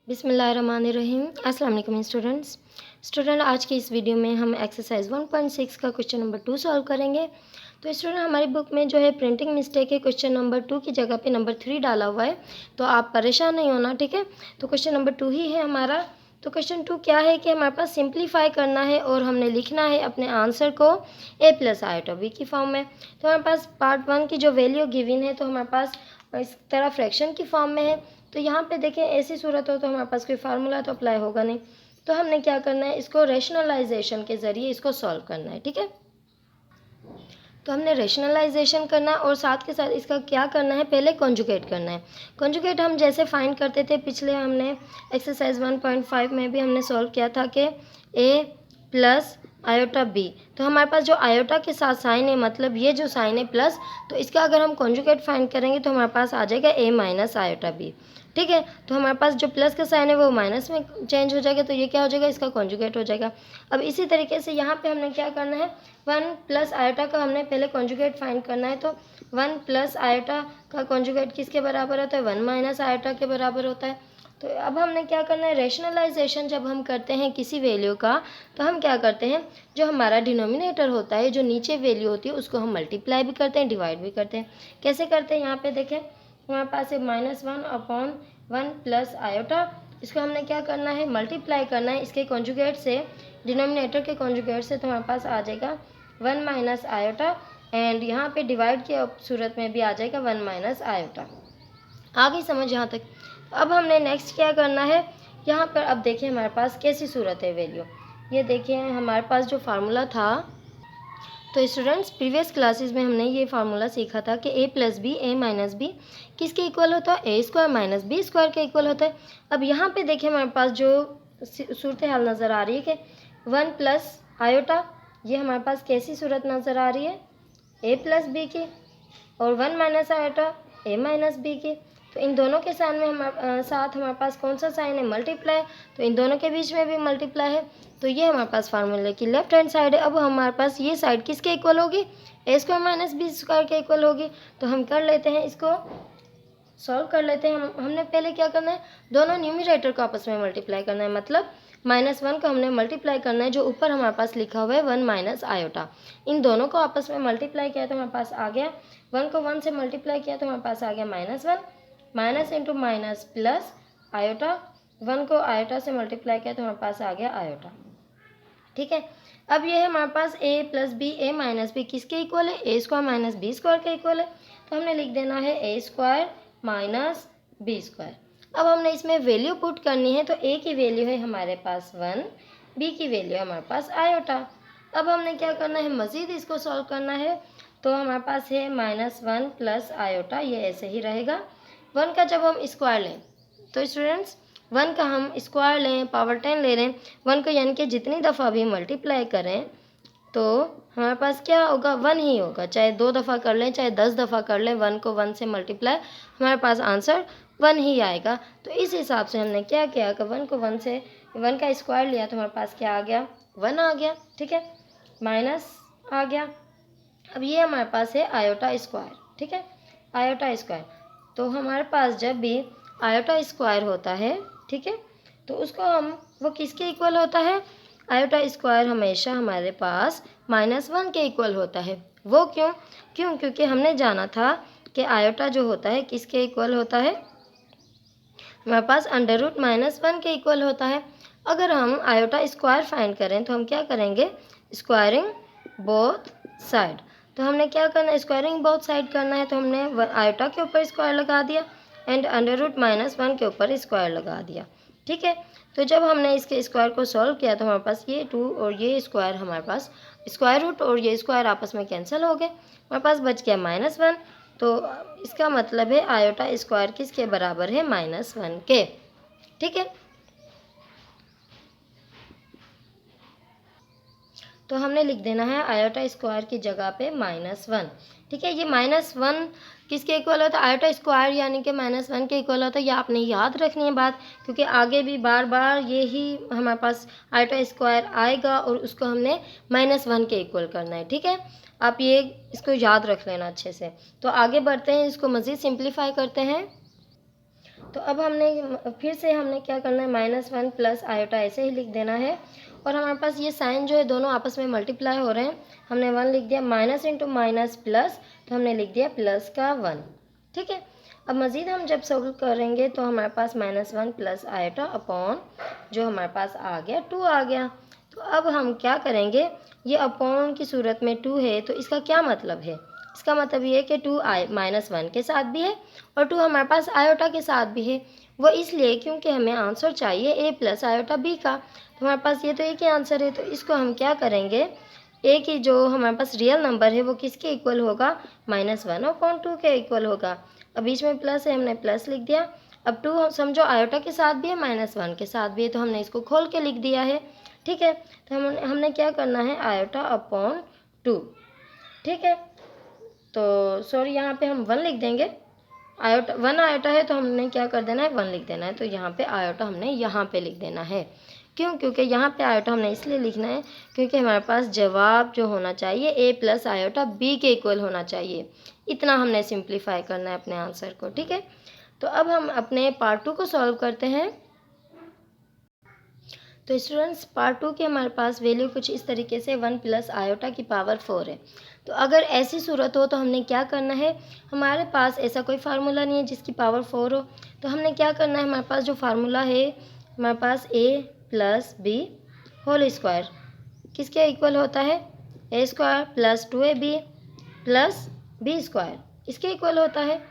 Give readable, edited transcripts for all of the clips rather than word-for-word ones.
बिस्मिल्लाहिर्रहमानिर्रहीम। अस्सलाम वालेकुम स्टूडेंट, आज की इस वीडियो में हम एक्सरसाइज 1.6 का क्वेश्चन नंबर 2 सॉल्व करेंगे। तो स्टूडेंट, हमारी बुक में जो है प्रिंटिंग मिस्टेक है, क्वेश्चन नंबर 2 की जगह पे नंबर 3 डाला हुआ है, तो आप परेशान नहीं होना, ठीक है। तो क्वेश्चन नंबर 2 ही है हमारा। तो क्वेश्चन 2 क्या है कि हमारे पास सिंप्लीफाई करना है और हमने लिखना है अपने आंसर को a प्लस आयोटा b की फॉर्म में। तो हमारे पास पार्ट 1 की जो वैल्यू गिवन है, तो हमारे पास इस तरह फ्रैक्शन की फॉर्म में है। तो यहाँ पे देखें, ऐसी सूरत हो तो हमारे पास कोई फार्मूला तो अप्लाई होगा नहीं, तो हमने क्या करना है, इसको रैशनलाइजेशन के ज़रिए इसको सॉल्व करना है, ठीक है। तो हमने रैशनलाइजेशन करना है और साथ के साथ इसका क्या करना है, पहले कॉन्जुगेट करना है। कॉन्जुगेट हम जैसे फाइंड करते थे पिछले, हमने एक्सरसाइज 1.5 में भी हमने सॉल्व किया था कि a प्लस आयोटा b। तो हमारे पास जो आयोटा के साथ साइन है, मतलब ये जो साइन है प्लस, तो इसका अगर हम कॉन्जुगेट फाइंड करेंगे तो हमारे पास आ जाएगा a माइनस आयोटा b, ठीक है। तो हमारे पास जो प्लस का साइन है वो माइनस में चेंज हो जाएगा, तो ये क्या हो जाएगा, इसका कॉन्जुगेट हो जाएगा। अब इसी तरीके से यहाँ पे हमने क्या करना है, 1 प्लस आयोटा का हमने पहले कॉन्जुगेट फाइंड करना है। तो 1 प्लस आयोटा का कॉन्जुगेट किसके बराबर होता है, 1 माइनस आयोटा के बराबर होता है। तो अब हमने क्या करना है, रैशनलाइजेशन जब हम करते हैं किसी वैल्यू का, तो हम क्या करते हैं, जो हमारा डिनोमिनेटर होता है, जो नीचे वैल्यू होती है, उसको हम मल्टीप्लाई भी करते हैं, डिवाइड भी करते हैं। कैसे करते हैं, यहाँ पे देखें, हमारे पास है -1/1 प्लस आयोटा। इसको हमने क्या करना है, मल्टीप्लाई करना है इसके कॉन्जुगेट से, डिनोमिनेटर के कॉन्जुगेट से, तो हमारे पास आ जाएगा 1 माइनस आयोटा, एंड यहाँ पे डिवाइड की सूरत में भी आ जाएगा 1 माइनस आयोटा। आ गई समझ यहाँ तक। अब हमने नेक्स्ट क्या करना है, यहाँ पर अब देखिए हमारे पास कैसी सूरत है वैल्यू। ये देखिए हमारे पास जो फार्मूला था, तो स्टूडेंट्स प्रीवियस क्लासेस में हमने ये फार्मूला सीखा था कि a plus B a minus B किसके इक्वल होता है, a square minus B square के इक्वल होता है। अब यहाँ पे देखिए हमारे पास जो सूरत हाल नज़र आ रही है कि 1 प्लस आयोटा, ये हमारे पास कैसी सूरत नज़र आ रही है, a प्लस बी की, और 1 minus iota a minus b की। तो इन दोनों के साथ में साथ हमारे पास कौन सा साइन है, मल्टीप्लाई, तो इन दोनों के बीच में भी मल्टीप्लाई है। तो ये हमारे पास फार्मूले की लेफ्ट हैंड साइड है। अब हमारे पास ये साइड किसके इक्वल होगी, a square minus B square के इक्वल होगी। तो हम कर लेते हैं, इसको सॉल्व कर लेते हैं। हमने पहले क्या करना है, दोनों न्यूमरेटर को आपस में मल्टीप्लाई करना है, मतलब -1 को हमने मल्टीप्लाई करना है, जो ऊपर हमारे पास लिखा हुआ है 1 माइनस आयोटा। इन दोनों को आपस में मल्टीप्लाई किया तो हमारे पास आ गया, 1 को 1 से मल्टीप्लाई किया तो हमारे पास आ गया -1, minus into minus plus iota, 1 को आयोटा से मल्टीप्लाई किया तो हमारे पास आ गया आयोटा, ठीक है। अब ये है हमारे पास a plus B a minus B किसके इक्वल है, a square minus B square के इक्वल है। तो हमने लिख देना है a square minus B square. अब हमने इसमें वैल्यू पुट करनी है, तो a की वैल्यू है हमारे पास 1, b की वैल्यू है हमारे पास आयोटा। अब हमने क्या करना है, मज़ीद इसको सॉल्व करना है। तो हमारे पास है -1 प्लस आयोटा, ये ऐसे ही रहेगा। 1 का जब हम स्क्वायर लें, तो स्टूडेंट्स 1 का हम स्क्वायर लें, पावर 10 ले रहे हैं, 1 को यानी कि जितनी दफ़ा भी मल्टीप्लाई करें तो हमारे पास क्या होगा, 1 ही होगा। चाहे 2 दफ़ा कर लें, चाहे 10 दफ़ा कर लें, 1 को 1 से मल्टीप्लाई, हमारे पास आंसर 1 ही आएगा। तो इस हिसाब से हमने क्या किया कि 1 को 1 से 1 का स्क्वायर लिया तो हमारे पास क्या आ गया, 1 आ गया, ठीक है, माइनस आ गया। अब ये हमारे पास है आयोटा स्क्वायर, ठीक है, आयोटा स्क्वायर। तो हमारे पास जब भी आयोटा स्क्वायर होता है, ठीक है, तो उसको हम, वो किसके इक्वल होता है, आयोटा स्क्वायर हमेशा हमारे पास -1 के इक्वल होता है। वो क्योंकि हमने जाना था कि आयोटा जो होता है किसके इक्वल होता है, हमारे पास √-1 के इक्वल होता है। अगर हम आयोटा स्क्वायर फाइंड करें तो हम क्या करेंगे, स्क्वायरिंग बोथ साइड। तो हमने क्या करना है, स्क्वायरिंग बोथ साइड करना है, तो हमने आयोटा के ऊपर स्क्वायर लगा दिया एंड √-1 के ऊपर स्क्वायर लगा दिया, ठीक है। तो जब हमने इसके स्क्वायर को सॉल्व किया तो हमारे पास ये 2 और ये स्क्वायर, हमारे पास स्क्वायर रूट और ये स्क्वायर आपस में कैंसिल हो गए, हमारे पास बच गया -1। तो इसका मतलब है आयोटा स्क्वायर किसके बराबर है, -1 के, ठीक है। तो हमने लिख देना है आयोटा स्क्वायर की जगह पे -1, ठीक है। ये -1 किसके इक्वल होता है, आयोटा स्क्वायर यानी कि -1 के इक्वल होता है। ये आपने याद रखनी है बात, क्योंकि आगे भी बार बार यही हमारे पास आयोटा स्क्वायर आएगा और उसको हमने -1 के इक्वल करना है, ठीक है। आप ये इसको याद रख लेना अच्छे से। तो आगे बढ़ते हैं, इसको मज़ीद सिंप्लीफाई करते हैं। तो तो अब हमने फिर से हमने क्या करना है, -1 प्लस आयोटा ऐसे ही लिख देना है। और हमारे पास ये साइन जो है दोनों आपस में मल्टीप्लाई हो रहे हैं, हमने 1 लिख दिया, माइनस इंटू माइनस प्लस, तो हमने लिख दिया प्लस का 1। ठीक है, अब मज़ीद हम जब सॉल्व करेंगे तो हमारे पास -1 प्लस आयोटा अपॉन जो हमारे पास आ गया 2 आ गया। तो अब हम क्या करेंगे, ये अपॉन की सूरत में 2 है तो इसका क्या मतलब है, इसका मतलब ये है कि 2 -1 के साथ भी है और 2 हमारे पास आयोटा के साथ भी है। वो इसलिए क्योंकि हमें आंसर चाहिए a प्लस आयोटा b का, तो हमारे पास ये तो एक ही आंसर है। तो इसको हम क्या करेंगे, a की जो हमारे पास रियल नंबर है वो किसके इक्वल होगा, -1 अपॉन 2 के इक्वल होगा। अब बीच में प्लस है, हमने प्लस लिख दिया। अब 2 समझो आयोटा के साथ भी है, -1 के साथ भी है, तो हमने इसको खोल के लिख दिया है। ठीक है, तो हमने क्या करना है, आयोटा अपॉन 2। ठीक है, तो सॉरी यहाँ पे हम 1 लिख देंगे, आयोटा 1 आयोटा है तो हमने क्या कर देना है, 1 लिख देना है। तो यहाँ पे आयोटा हमने यहाँ पे लिख देना है। क्यों, क्योंकि यहाँ पे आयोटा हमने इसलिए लिखना है क्योंकि हमारे पास जवाब जो होना चाहिए a प्लस आयोटा b के इक्वल होना चाहिए। इतना हमने सिंप्लीफाई करना है अपने आंसर को। ठीक है, तो अब हम अपने पार्ट 2 को सॉल्व करते हैं। तो स्टूडेंट्स पार्ट 2 की हमारे पास वैल्यू कुछ इस तरीके से 1 प्लस आयोटा की पावर 4 है। तो अगर ऐसी सूरत हो तो हमने क्या करना है, हमारे पास ऐसा कोई फार्मूला नहीं है जिसकी पावर 4 हो, तो हमने क्या करना है, हमारे पास जो फार्मूला है हमारे पास a plus B whole square किसके इक्वल होता है, a square plus 2ab plus B square, इसके इक्वल होता है।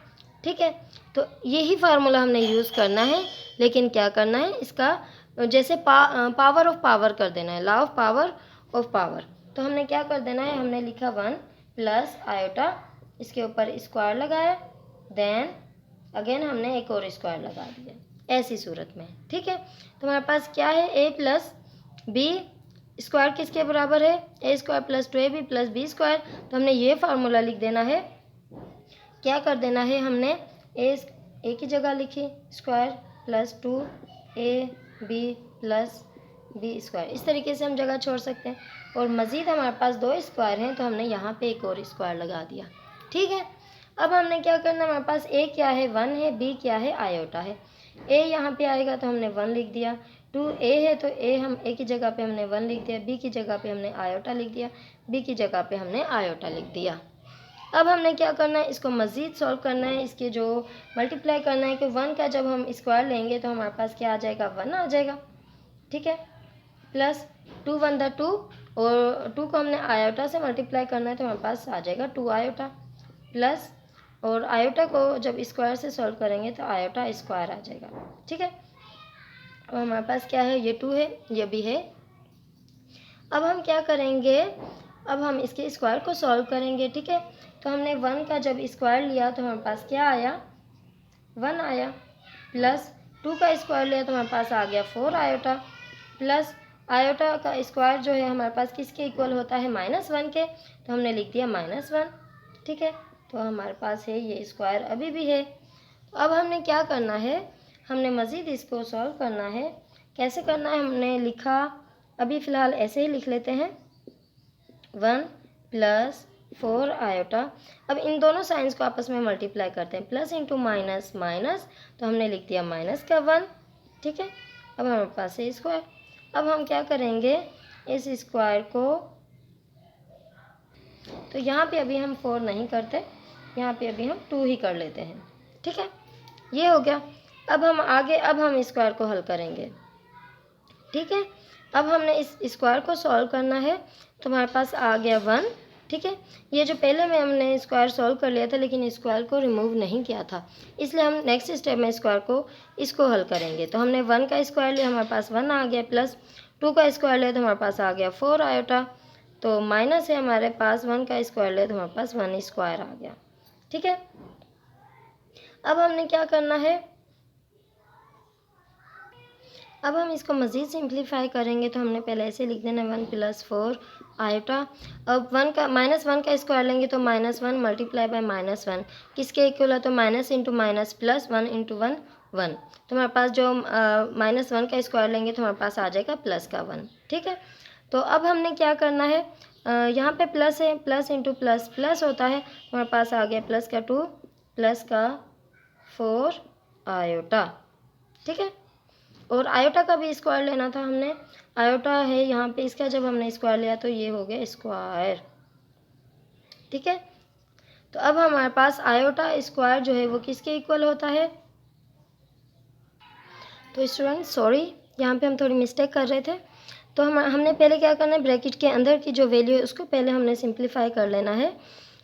ठीक है, तो यही फार्मूला हमने यूज़ करना है, लेकिन क्या करना है, इसका जैसे पावर ऑफ पावर कर देना है, law of power of power. तो हमने क्या कर देना है, हमने लिखा 1 प्लस आयोटा, इसके ऊपर स्क्वायर लगाया, देन अगेन हमने एक और स्क्वायर लगा दिया ऐसी सूरत में। ठीक है, तो हमारे पास क्या है, a प्लस बी स्क्वायर किसके बराबर है, a square plus 2ab plus B square. तो हमने ये फार्मूला लिख देना है, क्या कर देना है, हमने a की जगह लिखी square plus 2ab plus B square, इस तरीके से हम जगह छोड़ सकते हैं। और मज़ीद हमारे पास 2 स्क्वायर हैं तो हमने यहाँ पे एक और स्क्वायर लगा दिया। ठीक है, अब हमने क्या करना, हमारे पास a क्या है, 1 है, b क्या है, आयोटा है। a यहाँ पे आएगा तो हमने 1 लिख दिया, 2a है तो a हम a की जगह पे हमने 1 लिख दिया, b की जगह पे हमने आयोटा लिख दिया, b की जगह पे हमने आयोटा लिख दिया। अब हमने क्या करना है, इसको मज़ीद सॉल्व करना है, इसके जो मल्टीप्लाई करना है कि 1 का जब हम स्क्वायर लेंगे तो हमारे पास क्या आ जाएगा, 1 आ जाएगा। ठीक है, प्लस 2 1 2 और 2 को हमने आयोटा से मल्टीप्लाई करना है तो हमारे पास आ जाएगा 2 आयोटा, प्लस और आयोटा को जब स्क्वायर से सॉल्व करेंगे तो आयोटा स्क्वायर आ जाएगा। ठीक है, अब हमारे पास क्या है, ये 2 है, ये भी है। अब हम क्या करेंगे, अब हम इसके स्क्वायर को सॉल्व करेंगे। ठीक है, तो हमने 1 का जब स्क्वायर लिया तो हमारे पास क्या आया, 1 आया, प्लस 2 का स्क्वायर लिया तो हमारे पास आ गया 4 आयोटा, प्लस आयोटा का स्क्वायर जो है हमारे पास किसके इक्वल होता है, -1 के, तो हमने लिख दिया -1। ठीक है, तो हमारे पास है ये स्क्वायर अभी भी है। तो अब हमने क्या करना है, हमने मज़ीद इसको सॉल्व करना है। कैसे करना है, हमने लिखा अभी फ़िलहाल ऐसे ही लिख लेते हैं, 1 प्लस 4 आयोटा। अब इन दोनों साइंस को आपस में मल्टीप्लाई करते हैं, प्लस इंटू माइनस माइनस, तो हमने लिख दिया माइनस का 1। ठीक है, अब हमारे पास है स्क्वायर। अब हम क्या करेंगे, इस स्क्वायर को, तो यहाँ पे अभी हम 4 नहीं करते, यहाँ पे अभी हम 2 ही कर लेते हैं। ठीक है, ये हो गया। अब हम आगे, अब हम स्क्वायर को हल करेंगे। ठीक है, अब हमने इस स्क्वायर को सॉल्व करना है तो हमारे पास आ गया 1। ठीक है, ये जो पहले में हमने स्क्वायर सॉल्व कर लिया था लेकिन स्क्वायर को रिमूव नहीं किया था, इसलिए हम नेक्स्ट स्टेप में स्क्वायर को इसको हल करेंगे। तो हमने 1 का स्क्वायर लिया, हमारे पास 1 आ गया, प्लस 2 का स्क्वायर लिया तो हमारे पास आ गया 4 आयोटा, तो माइनस है हमारे पास 1 का स्क्वायर लिया तो हमारे पास 1 स्क्वायर आ गया। ठीक है, अब हमने क्या करना है, अब हम इसको मज़ीद सिंप्लीफाई करेंगे तो हमने पहले ऐसे लिख देना 1 प्लस 4 आयोटा। अब 1 का -1 का स्क्वायर लेंगे तो -1 मल्टीप्लाई बाय -1 किसके इक्वल है, तो minus into minus plus 1 into 1 1। तो हमारे पास जो -1 का स्क्वायर लेंगे तो हमारे पास आ जाएगा प्लस का 1। ठीक है, तो अब हमने क्या करना है, यहाँ पे प्लस है, प्लस इंटू प्लस प्लस होता है, तो हमारे पास आ गया प्लस का 2 प्लस का 4 आयोटा, ठीक है। और आयोटा का भी स्क्वायर लेना था हमने, आयोटा है यहाँ पे, इसका जब हमने स्क्वायर लिया तो ये हो गया स्क्वायर, ठीक है। तो अब हमारे पास आयोटा स्क्वायर जो है वो किसके इक्वल होता है। तो स्टूडेंट्स सॉरी, यहाँ पे हम थोड़ी मिस्टेक कर रहे थे। तो हमने पहले क्या करना है, ब्रैकेट के अंदर की जो वैल्यू है उसको पहले हमने सिंप्लीफाई कर लेना है।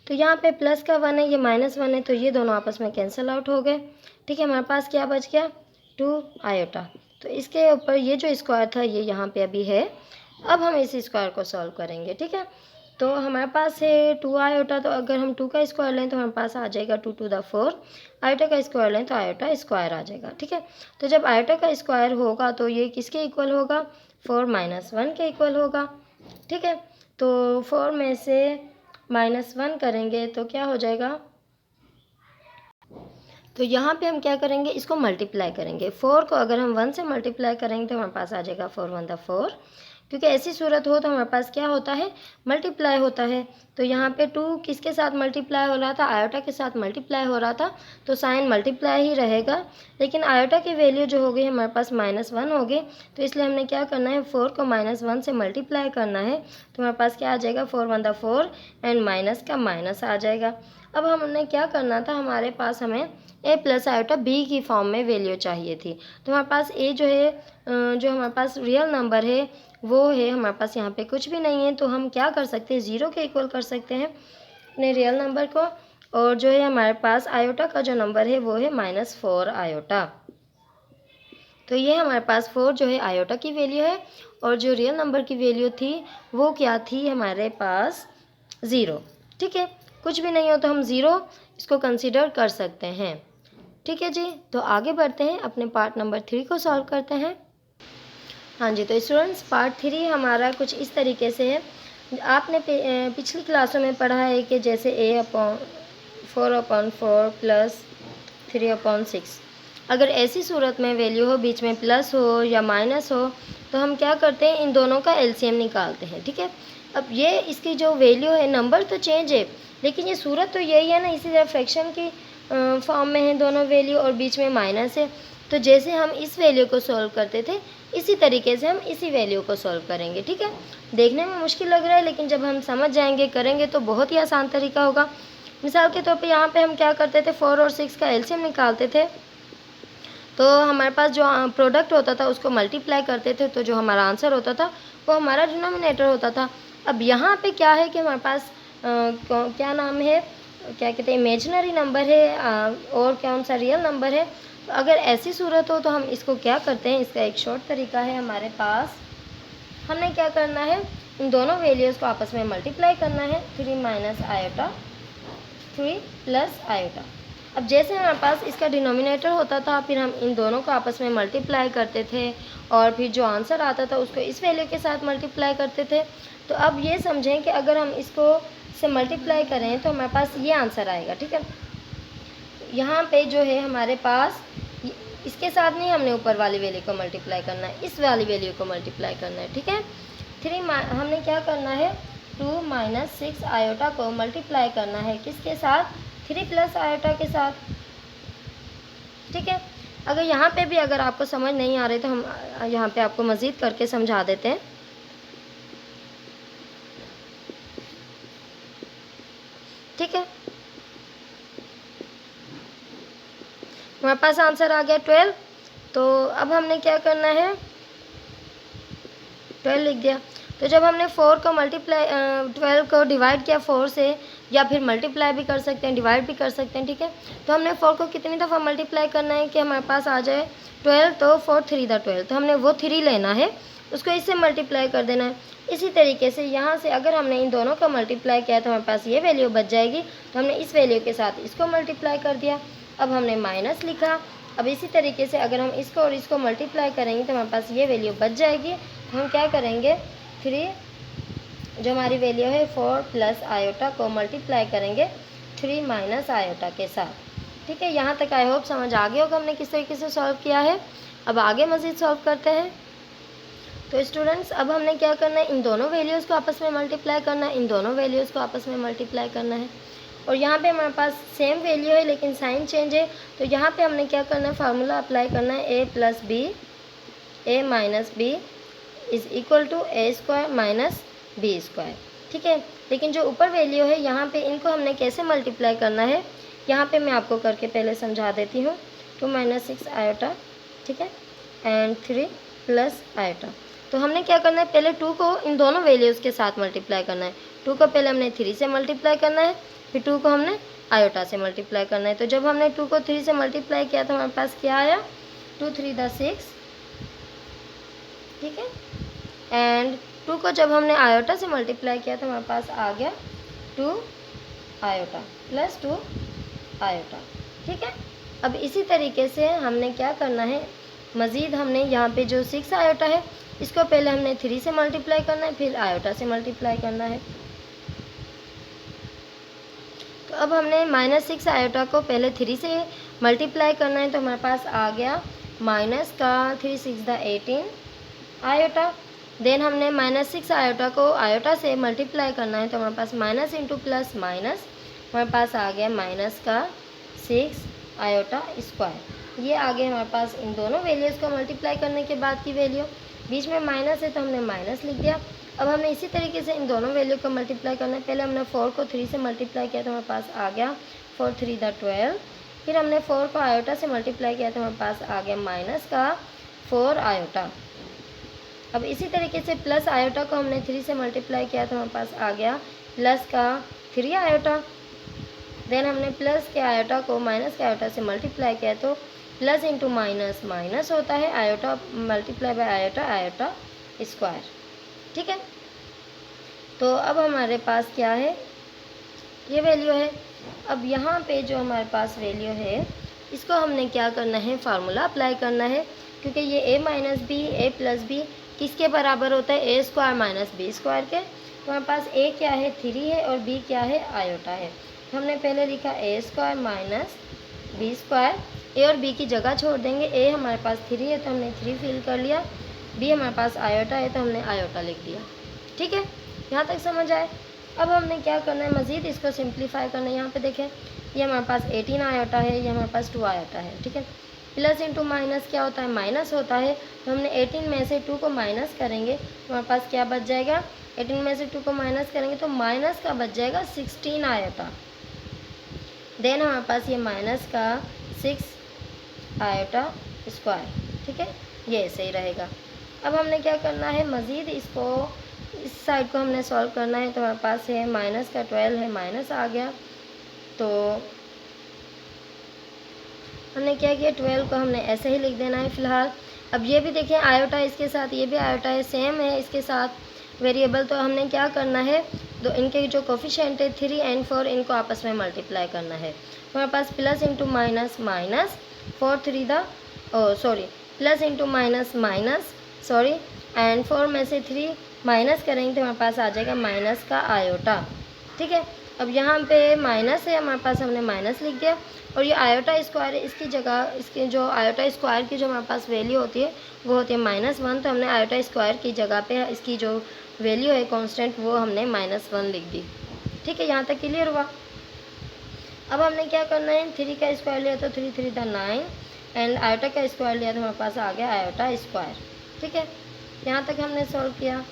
तो यहाँ पे प्लस का 1 है, ये -1 है, तो ये दोनों आपस में कैंसिल आउट हो गए, ठीक है। हमारे पास क्या बच गया, 2 आयोटा। तो इसके ऊपर ये जो स्क्वायर था ये यहाँ पे अभी है। अब हम इस स्क्वायर को सॉल्व करेंगे, ठीक है। तो हमारे पास है 2 आयोटा, तो अगर हम 2 का स्क्वायर लें तो हमारे पास आ जाएगा 2 टू द 4। आयोटा का स्क्वायर लें तो आयोटा स्क्वायर आ जाएगा, ठीक है। तो जब आयोटा का स्क्वायर होगा तो ये किसके इक्वल होगा, 4 - 1 के इक्वल होगा, ठीक है। तो 4 में से -1 करेंगे तो क्या हो जाएगा, तो यहाँ पे हम क्या करेंगे, इसको मल्टीप्लाई करेंगे। 4 को अगर हम 1 से मल्टीप्लाई करेंगे तो हमारे पास आ जाएगा 4 1 द 4, क्योंकि ऐसी सूरत हो तो हमारे पास क्या होता है, मल्टीप्लाई होता है। तो यहाँ पे 2 किसके साथ मल्टीप्लाई हो रहा था, आयोटा के साथ मल्टीप्लाई हो रहा था, तो साइन मल्टीप्लाई ही रहेगा। लेकिन आयोटा की वैल्यू जो हो गई हमारे पास -1 हो गई, तो इसलिए हमने क्या करना है, 4 को -1 से मल्टीप्लाई करना है। तो हमारे पास क्या आ जाएगा, 4 1 द 4 एंड माइनस का माइनस आ जाएगा। अब हमने क्या करना था, हमारे पास हमें ए प्लस आयोटा बी की फॉर्म में वैल्यू चाहिए थी। तो हमारे पास ए जो है, जो हमारे पास रियल नंबर है वो है, हमारे पास यहाँ पे कुछ भी नहीं है, तो हम क्या कर सकते हैं, 0 के इक्वल कर सकते हैं अपने रियल नंबर को। और जो है हमारे पास आयोटा का जो नंबर है वो है -4 आयोटा। तो ये हमारे पास 4 जो है आयोटा की वैल्यू है, और जो रियल नंबर की वैल्यू थी वो क्या थी, हमारे पास 0, ठीक है। कुछ भी नहीं हो तो हम 0 इसको कंसिडर कर सकते हैं, ठीक है जी। तो आगे बढ़ते हैं, अपने पार्ट नंबर 3 को सॉल्व करते हैं। हाँ जी, तो स्टूडेंट्स पार्ट 3 हमारा कुछ इस तरीके से है। आपने पिछली क्लासों में पढ़ा है कि जैसे a/4/4 प्लस 3/6, अगर ऐसी सूरत में वैल्यू हो, बीच में प्लस हो या माइनस हो, तो हम क्या करते हैं, इन दोनों का एलसीएम निकालते हैं, ठीक है। अब ये इसकी जो वैल्यू है, नंबर तो चेंज है लेकिन ये सूरत तो यही है ना, इसी तरह फ्रैक्शन की फॉर्म में है दोनों वैल्यू और बीच में माइनस है। तो जैसे हम इस वैल्यू को सॉल्व करते थे इसी तरीके से हम इसी वैल्यू को सॉल्व करेंगे, ठीक है। देखने में मुश्किल लग रहा है लेकिन जब हम समझ जाएंगे, करेंगे तो बहुत ही आसान तरीका होगा। मिसाल के तौर पे यहाँ पे हम क्या करते थे, 4 और 6 का एलसीएम निकालते थे। तो हमारे पास जो प्रोडक्ट होता था उसको मल्टीप्लाई करते थे, तो जो हमारा आंसर होता था वो हमारा डिनोमिनेटर होता था। अब यहाँ पे क्या है कि हमारे पास क्या नाम है, क्या कहते हैं, इमेजिनरी नंबर है और कौन सा रियल नंबर है। तो अगर ऐसी सूरत हो तो हम इसको क्या करते हैं, इसका एक शॉर्ट तरीका है हमारे पास। हमने क्या करना है, इन दोनों वैल्यूज़ को आपस में मल्टीप्लाई करना है, 3 माइनस आयोटा 3 प्लस आयोटा। अब जैसे हमारे पास इसका डिनोमिनेटर होता था, फिर हम इन दोनों को आपस में मल्टीप्लाई करते थे और फिर जो आंसर आता था उसको इस वैल्यू के साथ मल्टीप्लाई करते थे। तो अब ये समझें कि अगर हम इसको से मल्टीप्लाई करें तो हमारे पास ये आंसर आएगा, ठीक है। यहाँ पे जो है हमारे पास इसके साथ नहीं, हमने ऊपर वाली वैल्यू को मल्टीप्लाई करना है, इस वाली वैल्यू को मल्टीप्लाई करना है, ठीक है। हमने क्या करना है, 2 माइनस 6 आयोटा को मल्टीप्लाई करना है किसके साथ, 3 प्लस आयोटा के साथ, ठीक है। अगर यहाँ पे भी अगर आपको समझ नहीं आ रही तो हम यहाँ पे आपको मज़ीद करके समझा देते हैं, ठीक है। हमारे पास आंसर आ गया 12। तो अब हमने क्या करना है, 12 लिख दिया। तो जब हमने 4 को मल्टीप्लाई 12 को डिवाइड किया 4 से, या फिर मल्टीप्लाई भी कर सकते हैं, डिवाइड भी कर सकते हैं, ठीक है। तो हमने 4 को कितनी दफ़ा मल्टीप्लाई करना है कि हमारे पास आ जाए 12, तो 4 3 द 12, तो हमने वो 3 लेना है, उसको इससे मल्टीप्लाई कर देना है। इसी तरीके से यहाँ से अगर हमने इन दोनों का मल्टीप्लाई किया तो हमारे पास ये वैल्यू बच जाएगी, तो हमने इस वैल्यू के साथ इसको मल्टीप्लाई कर दिया। अब हमने माइनस लिखा। अब इसी तरीके से अगर हम इसको और इसको मल्टीप्लाई करेंगे तो हमारे पास ये वैल्यू बच जाएगी। तो हम क्या करेंगे, 3 जो हमारी वैल्यू है 4 प्लस आयोटा को मल्टीप्लाई करेंगे 3 माइनस आयोटा के साथ, ठीक है। यहाँ तक आई होप समझ आ गया होगा हमने किस तरीके से सॉल्व किया है। अब आगे मज़ीद सॉल्व करते हैं। तो स्टूडेंट्स अब हमने क्या करना है, इन दोनों वैल्यूज़ को आपस में मल्टीप्लाई करना है, इन दोनों वैल्यूज़ को आपस में मल्टीप्लाई करना है। और यहाँ पे हमारे पास सेम वैल्यू है लेकिन साइन चेंज है। तो यहाँ पे हमने क्या करना है, फार्मूला अप्लाई करना है, A plus B A minus B is equal to A square minus B square. ठीक है, लेकिन जो ऊपर वैल्यू है यहाँ पे इनको हमने कैसे मल्टीप्लाई करना है, यहाँ पे मैं आपको करके पहले समझा देती हूँ। 2 - 6 आयोटा, ठीक है, एंड 3 प्लस आयोटा। तो हमने क्या करना है, पहले 2 को इन दोनों वैल्यूज़ के साथ मल्टीप्लाई करना है। 2 को पहले हमने 3 से मल्टीप्लाई करना है, फिर 2 को हमने आयोटा से मल्टीप्लाई करना है। तो जब हमने 2 को 3 से मल्टीप्लाई किया तो हमारे पास क्या आया, 2 3 = 6, ठीक है, एंड 2 को जब हमने आयोटा से मल्टीप्लाई किया तो हमारे पास आ गया 2 आयोटा प्लस 2 आयोटा। ठीक है, अब इसी तरीके से हमने क्या करना है, मज़ीद हमने यहाँ पे जो 6 आयोटा है इसको पहले हमने 3 से मल्टीप्लाई करना है, फिर आयोटा से मल्टीप्लाई करना है। तो अब हमने -6 आयोटा को पहले 3 से मल्टीप्लाई करना है, तो हमारे पास आ गया माइनस का 3 6 = 18 आयोटा। देन हमने -6 आयोटा को आयोटा से मल्टीप्लाई करना है, तो हमारे पास माइनस इंटू प्लस माइनस, हमारे पास आ गया माइनस का 6 आयोटा स्क्वायर। ये आ गया हमारे पास इन दोनों वैल्यूज़ को मल्टीप्लाई करने के बाद की वैल्यू। बीच में माइनस है तो हमने माइनस लिख दिया। अब हमने इसी तरीके से इन दोनों वैल्यू को मल्टीप्लाई करना है। पहले हमने 4 को 3 से मल्टीप्लाई किया तो हमारे पास आ गया 4 3 = 12। फिर हमने 4 को आयोटा से मल्टीप्लाई किया तो हमारे पास आ गया माइनस का 4 आयोटा। अब इसी तरीके से प्लस आयोटा को हमने 3 से मल्टीप्लाई किया तो हमारे पास आ गया प्लस का 3 आयोटा। देन हमने प्लस के आयोटा को माइनस के आयोटा से मल्टीप्लाई किया तो प्लस इंटू माइनस माइनस होता है, iota multiply by iota, iota square. ठीक है, तो अब हमारे पास क्या है, ये वैल्यू है। अब यहाँ पे जो हमारे पास वैल्यू है इसको हमने क्या करना है, फार्मूला अप्लाई करना है, क्योंकि ये a minus B A plus B किसके बराबर होता है, A square minus B square के। तो हमारे पास a क्या है, 3 है, और b क्या है, आयोटा है। तो हमने पहले लिखा ए स्क्वायर माइनस बी स्क्वायर, ए और बी की जगह छोड़ देंगे। a हमारे पास 3 है तो हमने 3 फिल कर लिया, b हमारे पास आयोटा है तो हमने आयोटा लिख दिया। ठीक है, यहाँ तक समझ आए। अब हमने क्या करना है, मज़ीद इसको सिंप्लीफाई करना है। यहाँ पे देखें, ये हमारे पास 18 आयोटा है, ये हमारे पास 2 आयोटा है। ठीक है, प्लस इंटू माइनस क्या होता है, माइनस होता है। तो हमने 18 में से 2 को माइनस करेंगे तो हमारे पास क्या बच जाएगा, 18 में से 2 को माइनस करेंगे तो माइनस का बच जाएगा 16 आयोटा। देन हमारे पास ये माइनस का 6 आयोटा स्क्वायर। ठीक है, ये सही रहेगा। अब हमने क्या करना है, मज़ीद इसको इस साइड को हमने सॉल्व करना है। तो हमारे पास है माइनस का 12 है, माइनस आ गया। तो हमने क्या किया, 12 को हमने ऐसे ही लिख देना है फ़िलहाल। अब ये भी देखें आयोटा इसके साथ, ये भी आयोटा है, सेम है इसके साथ वेरिएबल। तो हमने क्या करना है, तो इनके जो कोफिशिएंट है 3 और 4 इनको आपस में मल्टीप्लाई करना है। तो हमारे पास plus into minus minus 4 3 plus into minus minus and 4 में से 3 माइनस करेंगे तो हमारे पास आ जाएगा माइनस का आयोटा। ठीक है, अब यहाँ पे माइनस है हमारे पास, हमने माइनस लिख दिया। और ये आयोटा स्क्वायर है, इसकी जगह इसके जो आयोटा स्क्वायर की जो हमारे पास वैल्यू होती है वो होती है -1। तो हमने आयोटा स्क्वायर की जगह पे इसकी जो वैल्यू है कांस्टेंट वो हमने -1 लिख दी। ठीक है, यहाँ तक क्लियर हुआ। अब हमने क्या करना है, 3 का स्क्वायर लिया तो 3 3 = 9 एंड आयोटा का स्क्वायर लिया तो हमारे पास आ गया आयोटा स्क्वायर। ठीक है, यहाँ तक हमने सॉल्व किया।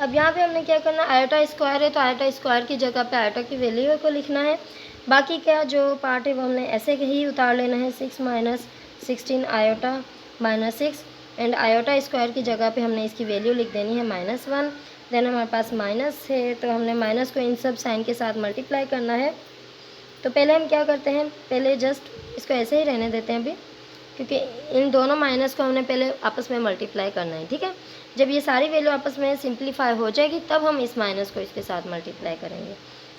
अब यहाँ पे हमने क्या करना, आयोटा स्क्वायर है तो आयोटा स्क्वायर की जगह पे आयोटा की वैल्यू को लिखना है। बाकी का जो पार्ट है वो हमने ऐसे ही उतार लेना है, 6 - 16 आयोटा -6 एंड आयोटा स्क्वायर की जगह पे हमने इसकी वैल्यू लिख देनी है -1। देन हमारे पास माइनस है तो हमने माइनस को इन सब साइन के साथ मल्टीप्लाई करना है। तो पहले हम क्या करते हैं, पहले जस्ट इसको ऐसे ही रहने देते हैं अभी, क्योंकि इन दोनों माइनस को हमने पहले आपस में मल्टीप्लाई करना है। ठीक है, जब ये सारी वैल्यू आपस में सिंप्लीफाई हो जाएगी तब हम इस माइनस को इसके साथ मल्टीप्लाई करेंगे।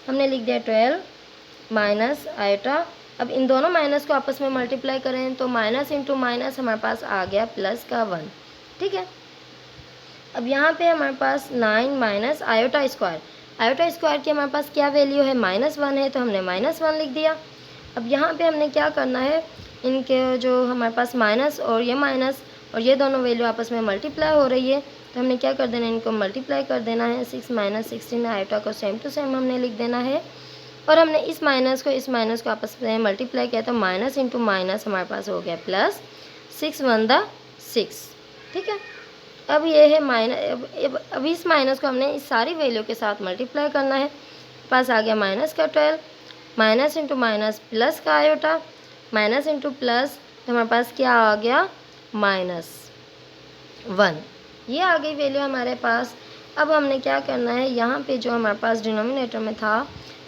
हमने लिख दिया 12 माइनस आयोटा। अब इन दोनों माइनस को आपस में मल्टीप्लाई करें तो माइनस इंटू माइनस हमारे पास आ गया प्लस का 1। ठीक है, अब यहाँ पे हमारे पास 9 माइनस आयोटा स्क्वायर की हमारे पास क्या वैल्यू है, -1 है, तो हमने -1 लिख दिया। अब यहाँ पे हमने क्या करना है, इनके जो हमारे पास माइनस और ये दोनों वैल्यू आपस में मल्टीप्लाई हो रही है तो हमने क्या कर देना है, इनको मल्टीप्लाई कर देना है। 6 माइनस 16 आयोटा को सेम टू सेम हमने लिख देना है, और हमने इस माइनस को आपस में मल्टीप्लाई किया तो माइनस इंटू माइनस हमारे पास हो गया प्लस। 6 1 द 6, ठीक है। अब ये है माइनस, अब इस माइनस को हमने इस सारी वैल्यू के साथ मल्टीप्लाई करना है। पास आ गया माइनस का 12, माइनस इंटू माइनस प्लस का आयोटा, माइनस इंटू प्लस, तो हमारे पास क्या आ गया, -1। ये आ गई वैल्यू हमारे पास। अब हमने क्या करना है, यहाँ पे जो हमारे पास डिनोमिनेटर में था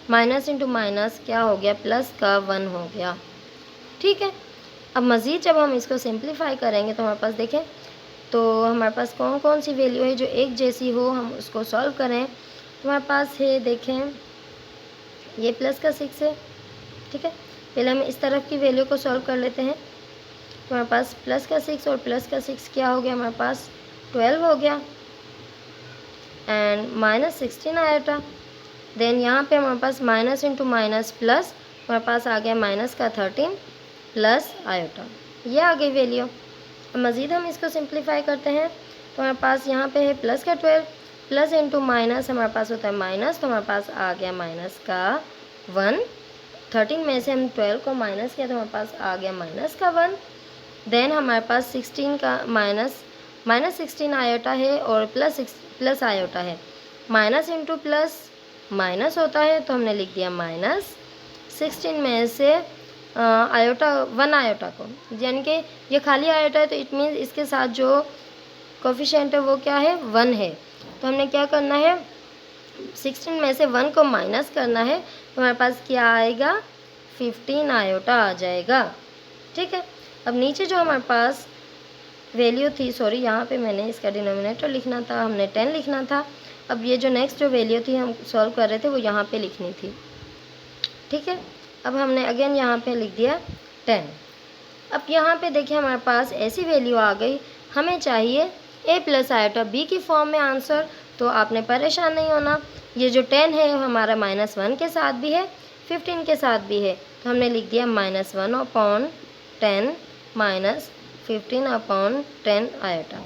माइनस इंटू माइनस क्या हो गया, प्लस का 1 हो गया, ठीक है। अब मज़ीद जब हम इसको सिंप्लीफाई करेंगे तो हमारे पास देखें तो हमारे पास कौन कौन सी वैल्यू है जो एक जैसी हो, हम उसको सॉल्व करें। तो हमारे पास है, देखें ये प्लस का 6 है, ठीक है। पहले हम इस तरफ की वैल्यू को सॉल्व कर लेते हैं। तो हमारे पास प्लस का 6 और प्लस का 6 क्या हो गया, हमारे पास 12 हो गया, एंड माइनस 16 आयोटा। देन यहाँ पे हमारे पास माइनस इंटू माइनस प्लस, हमारे पास आ गया माइनस का 13 प्लस आयोटा, ये आ गई वैल्यू। अब मज़ीद हम इसको सिंप्लीफाई करते हैं तो हमारे पास यहाँ पे है प्लस का 12, प्लस इंटू माइनस हमारे पास होता है माइनस, तो हमारे पास आ गया माइनस का 1। 13 में से हम 12 को माइनस किया तो हमारे पास आ गया माइनस का 1। देन हमारे पास 16 का माइनस 16 आयोटा है और प्लस आयोटा है। माइनस इंटू प्लस माइनस होता है, तो हमने लिख दिया माइनस 16 में से आयोटा 1 आयोटा को, यानी कि ये खाली आयोटा है तो इट मीन्स इसके साथ जो कोफिशिएंट है वो क्या है, 1 है। तो हमने क्या करना है, 16 में से 1 को माइनस करना है, तो हमारे पास क्या आएगा, 15 आयोटा आ जाएगा, ठीक है। अब नीचे जो हमारे पास वैल्यू थी, सॉरी यहाँ पे मैंने इसका डिनोमिनेटर लिखना था, हमने 10 लिखना था। अब ये जो नेक्स्ट जो वैल्यू थी हम सॉल्व कर रहे थे वो यहाँ पे लिखनी थी, ठीक है। अब हमने अगेन यहाँ पे लिख दिया 10। अब यहाँ पे देखिए हमारे पास ऐसी वैल्यू आ गई, हमें चाहिए a प्लस आयोटा b की फॉर्म में आंसर। तो आपने परेशान नहीं होना, ये जो 10 है हमारा -1 के साथ भी है, 15 के साथ भी है, तो हमने लिख दिया -1/10 माइनस 15/10 आयोटा।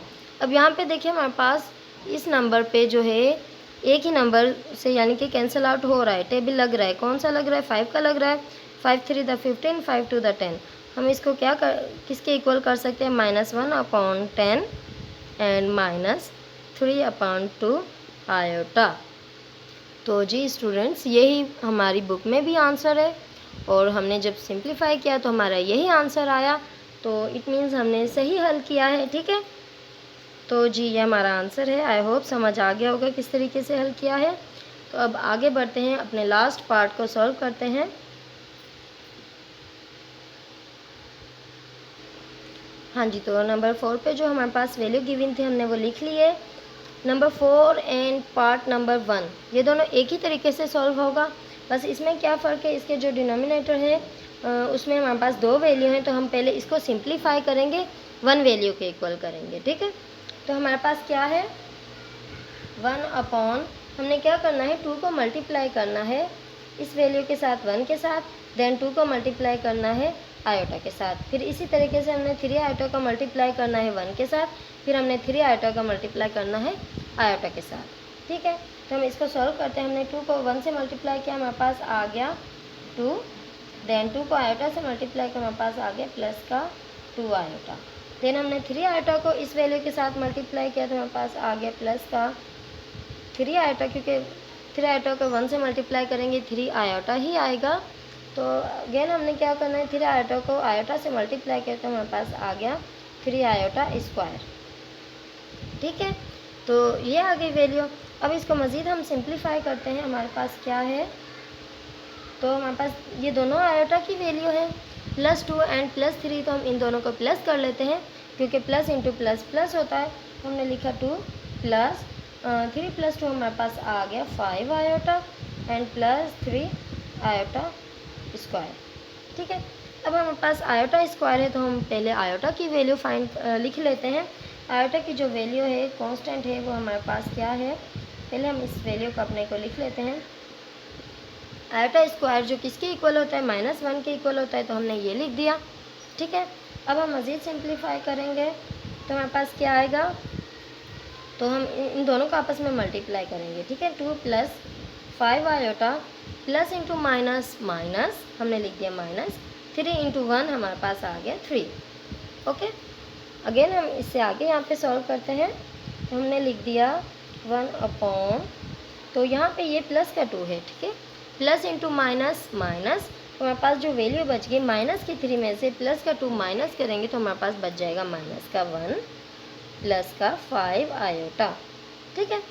अब यहाँ पे देखिए हमारे पास इस नंबर पे जो है एक ही नंबर से यानी कि कैंसिल आउट हो रहा है, टेबल लग रहा है, कौन सा लग रहा है, 5 का लग रहा है। 5 3 द 15, 5 2 द 10। हम इसको क्या किसके इक्वल कर सकते हैं, -1/10 एंड -3/2 आयोटा। तो जी स्टूडेंट्स, यही हमारी बुक में भी आंसर है, और हमने जब सिंप्लीफाई किया तो हमारा यही आंसर आया, तो इट मीन्स हमने सही हल किया है, ठीक है। तो जी ये हमारा आंसर है। आई होप समझ आ गया होगा किस तरीके से हल किया है। तो अब आगे बढ़ते हैं, अपने लास्ट पार्ट को सॉल्व करते हैं। हाँ जी, तो नंबर 4 पे जो हमारे पास वैल्यू गिवन थी हमने वो लिख ली है। नंबर 4 एंड पार्ट नंबर 1 ये दोनों एक ही तरीके से सॉल्व होगा, बस इसमें क्या फ़र्क है, इसके जो डिनोमिनेटर है उसमें हमारे पास 2 वैल्यू हैं, तो हम पहले इसको सिंप्लीफाई करेंगे, 1 वैल्यू के इक्वल करेंगे, ठीक है। तो हमारे पास क्या है, 1 हमने क्या करना है, 2 को मल्टीप्लाई करना है इस वैल्यू के साथ 1 के साथ, देन 2 को मल्टीप्लाई करना है आयोटा के साथ, फिर इसी तरीके से हमने 3 आयोटा का मल्टीप्लाई करना है 1 के साथ, फिर हमने 3 आयोटा का मल्टीप्लाई करना है आयोटा के साथ, ठीक है। तो हम इसको सॉल्व करते हैं। हमने 2 को 1 से मल्टीप्लाई किया, हमारे पास आ गया 2, देन 2 को आयोटा से मल्टीप्लाई किया, हमारे पास आ गया प्लस का 2 आयोटा, देन हमने 3 आयोटा को इस वैल्यू के साथ मल्टीप्लाई किया तो हमारे पास आ गया प्लस का 3 आयोटा, क्योंकि 3 आयोटा को 1 से मल्टीप्लाई करेंगे 3 आयोटा ही आएगा। तो अगेन हमने क्या करना है, 3 आयोटा को आयोटा से मल्टीप्लाई किया तो हमारे पास आ गया 3 आयोटा स्क्वायर, ठीक है। तो ये आ गई वैल्यू। अब इसको मज़ीद हम सिंप्लीफाई करते हैं, हमारे पास क्या है, तो हमारे पास ये दोनों आयोटा की वैल्यू है, +2 एंड +3, तो हम इन दोनों को प्लस कर लेते हैं, क्योंकि प्लस इंटू प्लस प्लस होता है। तो हमने लिखा 2 + 3 + 2 हमारे पास आ गया 5 आयोटा एंड +3 आयोटा स्क्वायर, ठीक है। अब हमारे पास आयोटा स्क्वायर है, तो हम पहले आयोटा की वैल्यू लिख लेते हैं। आयोटा की जो वैल्यू है कांस्टेंट है वो हमारे पास क्या है, पहले हम इस वैल्यू को अपने को लिख लेते हैं। आयोटा स्क्वायर जो किसके इक्वल होता है, -1 के इक्वल होता है, तो हमने ये लिख दिया, ठीक है। अब हम मज़ीद सिंप्लीफाई करेंगे तो हमारे पास क्या आएगा, तो हम इन दोनों को आपस में मल्टीप्लाई करेंगे, ठीक है। 2 + 5 iota plus into minus minus हमने लिख दिया माइनस 3 × 1 हमारे पास आ गया 3। ओके, अगेन हम इससे आगे यहाँ पे सॉल्व करते हैं। तो हमने लिख दिया 1/, तो यहाँ पे ये प्लस का 2 है, ठीक है। प्लस इंटू माइनस माइनस, तो हमारे पास जो वैल्यू बच गई माइनस की 3 में से प्लस का 2 माइनस करेंगे तो हमारे पास बच जाएगा माइनस का 1 प्लस का 5 आयोटा, ठीक है।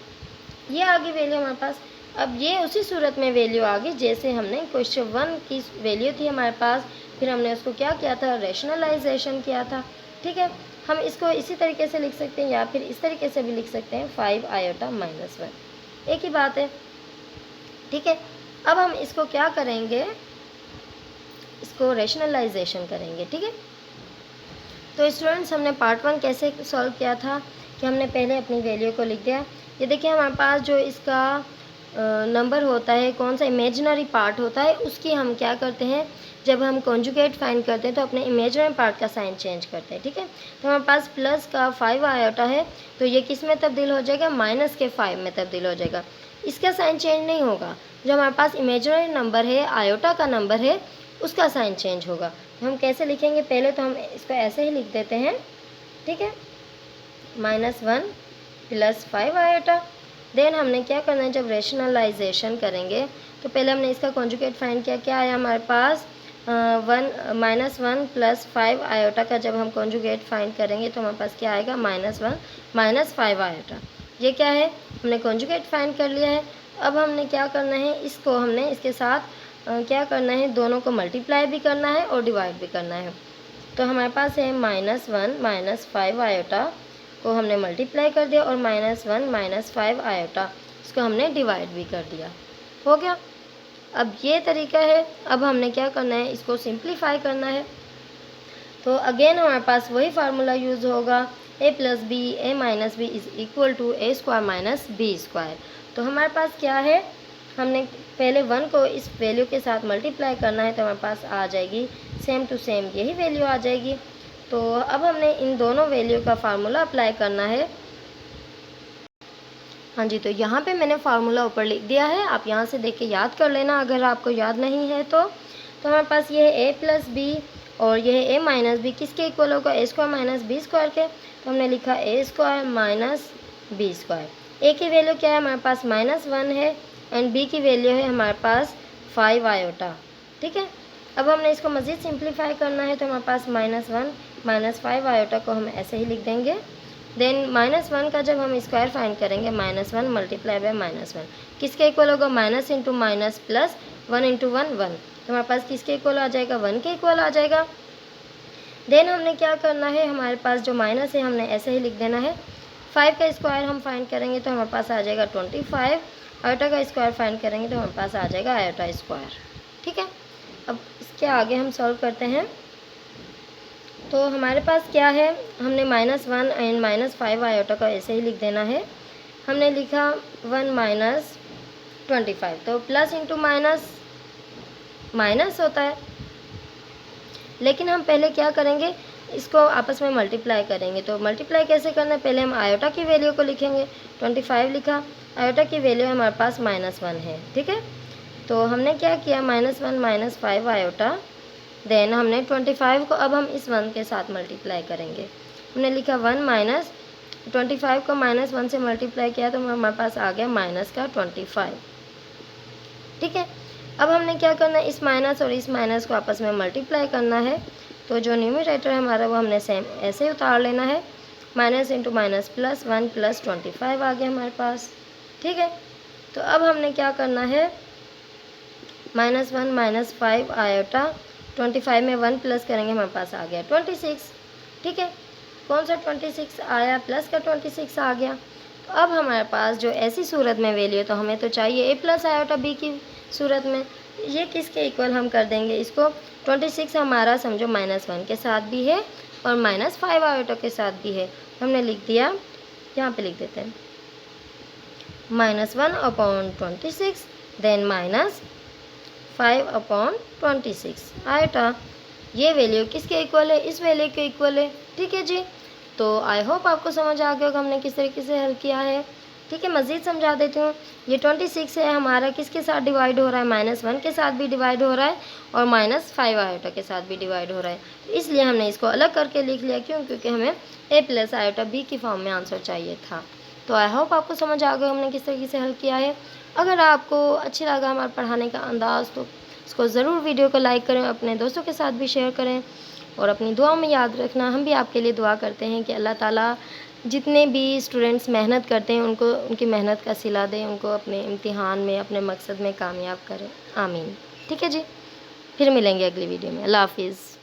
ये आ गई वैल्यू हमारे पास। अब ये उसी सूरत में वैल्यू आ गई जैसे हमने क्वेश्चन 1 की वैल्यू थी हमारे पास, फिर हमने उसको क्या किया था, रैशनलाइजेशन किया था, ठीक है। हम इसको इसी तरीके से लिख सकते हैं या फिर इस तरीके से भी लिख सकते हैं 5 आयोटा माइनस 1, एक ही बात है, ठीक है। अब हम इसको क्या करेंगे, इसको रैशनलाइजेशन करेंगे, ठीक है। तो स्टूडेंट्स हमने पार्ट 1 कैसे सॉल्व किया था कि हमने पहले अपनी वैल्यू को लिख दिया। ये देखिए हमारे पास जो इसका नंबर होता है, कौन सा इमेजिनरी पार्ट होता है, उसकी हम क्या करते हैं, जब हम कॉन्जुगेट फाइंड करते हैं तो अपने इमेजिनरी पार्ट का साइन चेंज करते हैं, ठीक है। तो हमारे पास प्लस का 5 आयोटा है, तो ये किस में तब्दील हो जाएगा, माइनस के 5 में तब्दील हो जाएगा। इसका साइन चेंज नहीं होगा, जो हमारे पास इमेजिनरी नंबर है, आयोटा का नंबर है, उसका साइन चेंज होगा। तो हम कैसे लिखेंगे, पहले तो हम इसको ऐसे ही लिख देते हैं, ठीक है, -1 + 5 आयोटा। देन हमने क्या करना है, जब रैशनलाइजेशन करेंगे तो पहले हमने इसका कॉन्जुगेट फाइंड किया, क्या आया हमारे पास, -1 + 5 आयोटा का जब हम कॉन्जुगेट फाइंड करेंगे तो हमारे पास क्या आएगा, -1 - 5 आयोटा। ये क्या है, हमने कॉन्जुगेट फाइंड कर लिया है। अब हमने क्या करना है, इसको हमने इसके साथ क्या करना है, दोनों को मल्टीप्लाई भी करना है और डिवाइड भी करना है। तो हमारे पास है -1 - 5 आयोटा को हमने मल्टीप्लाई कर दिया और -1 - 5 आयोटा इसको हमने डिवाइड भी कर दिया, हो गया। अब ये तरीका है। अब हमने क्या करना है, इसको सिंप्लीफाई करना है। तो अगेन हमारे पास वही फार्मूला यूज़ होगा, a + b a - b = a² - b²। तो हमारे पास क्या है, हमने पहले 1 को इस वैल्यू के साथ मल्टीप्लाई करना है तो हमारे पास आ जाएगी सेम टू सेम यही वैल्यू आ जाएगी। तो अब हमने इन दोनों वैल्यू का फार्मूला अप्लाई करना है। हाँ जी, तो यहाँ पे मैंने फार्मूला ऊपर लिख दिया है, आप यहाँ से देख के याद कर लेना अगर आपको याद नहीं है तो। हमारे पास ये है a + b और ये है a - b, किसके इक्वल होगा, a² - b² के। तो हमने लिखा a² - b²। a की वैल्यू क्या है, हमारे पास -1 है एंड b की वैल्यू है हमारे पास 5 आयोटा, ठीक है। अब हमने इसको मज़ीद सिंप्लीफाई करना है तो हमारे पास -1 - 5 आयोटा को हम ऐसे ही लिख देंगे। देन -1 का जब हम स्क्वायर फाइंड करेंगे, -1 × -1 किसके इक्वल होगा, माइनस इंटू माइनस प्लस 1 × 1 1। तो हमारे पास किसके इक्वल आ जाएगा, 1 के इक्वल आ जाएगा। देन हमने क्या करना है, हमारे पास जो माइनस है हमने ऐसे ही लिख देना है। 5 का स्क्वायर हम फाइंड करेंगे तो हमारे पास आ जाएगा 25। आयोटा का स्क्वायर फाइंड करेंगे तो हमारे पास आ जाएगा आयोटा स्क्वायर, ठीक है। अब इसके आगे हम सॉल्व करते हैं। तो हमारे पास क्या है, हमने -1 एंड -5 आयोटा का ऐसे ही लिख देना है। हमने लिखा 1 - 25, तो प्लस इंटू माइनस माइनस होता है, लेकिन हम पहले क्या करेंगे, इसको आपस में मल्टीप्लाई करेंगे। तो मल्टीप्लाई कैसे करना है, पहले हम आयोटा की वैल्यू को लिखेंगे। 25 लिखा, आयोटा की वैल्यू हमारे पास -1 है, ठीक है। तो हमने क्या किया, -1 - 5 आयोटा, देन हमने 25 को अब हम इस 1 के साथ मल्टीप्लाई करेंगे। हमने लिखा 1 - 25 को -1 से मल्टीप्लाई किया तो हमारे पास आ गया -25, ठीक है। अब हमने क्या करना है, इस माइनस और इस माइनस को आपस में मल्टीप्लाई करना है। तो जो न्यूमरेटर है हमारा वो हमने सेम ऐसे ही उतार लेना है। माइनस इंटू माइनस प्लस 1 + 25 आ गया हमारे पास, ठीक है। तो अब हमने क्या करना है, -1 - 5 आयोटा 25 में 1 प्लस करेंगे हमारे पास आ गया 26, ठीक है। कौन सा 26 आया, प्लस का 26 आ गया। तो अब हमारे पास जो ऐसी सूरत में वैल्यू, तो हमें तो चाहिए a + आयोटा b की सूरत में, ये किसके इक्वल हम कर देंगे इसको। 26 हमारा समझो -1 के साथ भी है और -5 आयोटा के साथ भी है। हमने लिख दिया, यहाँ पे लिख देते हैं -1/26 देन -5/26 आयोटा। ये वैल्यू किसके इक्वल है, इस वैल्यू के इक्वल है, ठीक है जी। तो आई होप आपको समझ आ गया होगा हमने किस तरीके से हल किया है। ठीक है, मज़ीद समझा देती हूँ। ये 26 है हमारा किसके साथ डिवाइड हो रहा है, -1 के साथ भी डिवाइड हो रहा है और -5 आयोटा के साथ भी डिवाइड हो रहा है। तो इसलिए हमने इसको अलग करके लिख लिया, क्यों? क्योंकि हमें a + आयोटा b की फॉर्म में आंसर चाहिए था। तो आई होप आपको समझ आ गया हमने किस तरीके से हल किया है। अगर आपको अच्छा लगा हमारा पढ़ाने का अंदाज़ तो इसको ज़रूर वीडियो को लाइक करें, अपने दोस्तों के साथ भी शेयर करें और अपनी दुआओं में याद रखना। हम भी आपके लिए दुआ करते हैं कि अल्लाह ताला जितने भी स्टूडेंट्स मेहनत करते हैं उनको उनकी मेहनत का सिला दें, उनको अपने इम्तिहान में, अपने मकसद में कामयाब करें। आमीन। ठीक है जी, फिर मिलेंगे अगली वीडियो में। अल्लाह हाफ़िज़।